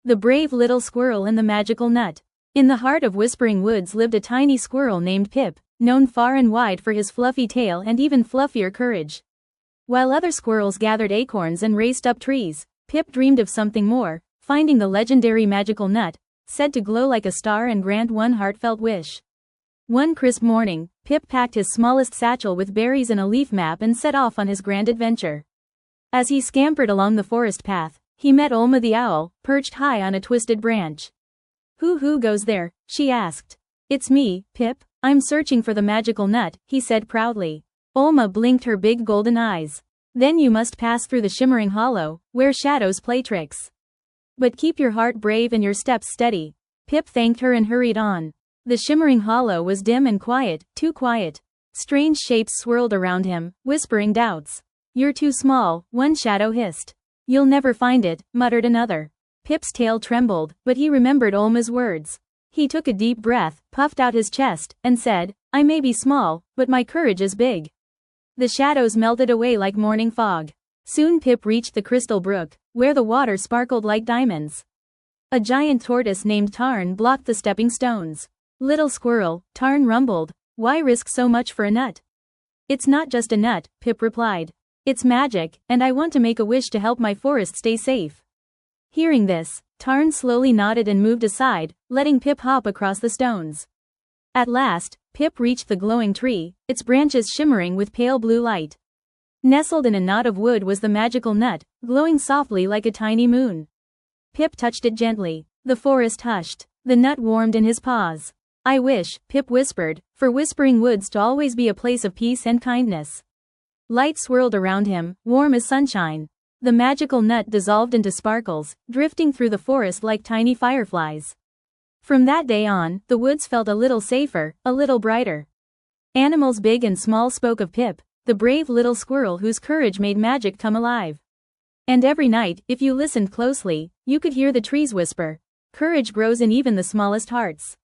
The Brave Little Squirrel and the Magical Nut. In the heart of Whispering Woods lived a tiny squirrel named Pip, known far and wide for his fluffy tail and even fluffier courage. While other squirrels gathered acorns and raced up trees, Pip dreamed of something more, finding the legendary magical nut, said to glow like a star and grant one heartfelt wish. One crisp morning, Pip packed his smallest satchel with berries and a leaf map and set off on his grand adventure. As he scampered along the forest path, he met Olma the owl, perched high on a twisted branch. Who goes there?" she asked. "It's me, Pip. I'm searching for the magical nut," he said proudly. Olma blinked her big golden eyes. "Then you must pass through the shimmering hollow, where shadows play tricks. But keep your heart brave and your steps steady." Pip thanked her and hurried on. The shimmering hollow was dim and quiet, too quiet. Strange shapes swirled around him, whispering doubts. "You're too small," one shadow hissed. "You'll never find it," muttered another. Pip's tail trembled, but he remembered Olma's words. He took a deep breath, puffed out his chest, and said, "I may be small, but my courage is big." The shadows melted away like morning fog. Soon Pip reached the crystal brook, where the water sparkled like diamonds. A giant tortoise named Tarn blocked the stepping stones. "Little squirrel," Tarn rumbled, "why risk so much for a nut?" "It's not just a nut," Pip replied. "It's magic, and I want to make a wish to help my forest stay safe." Hearing this, Tarn slowly nodded and moved aside, letting Pip hop across the stones. At last, Pip reached the glowing tree, its branches shimmering with pale blue light. Nestled in a knot of wood was the magical nut, glowing softly like a tiny moon. Pip touched it gently. The forest hushed. The nut warmed in his paws. "I wish," Pip whispered, "for Whispering Woods to always be a place of peace and kindness." Light swirled around him, warm as sunshine. The magical nut dissolved into sparkles, drifting through the forest like tiny fireflies. From that day on, the woods felt a little safer, a little brighter. Animals big and small spoke of Pip, the brave little squirrel whose courage made magic come alive. And every night, if you listened closely, you could hear the trees whisper, "Courage grows in even the smallest hearts."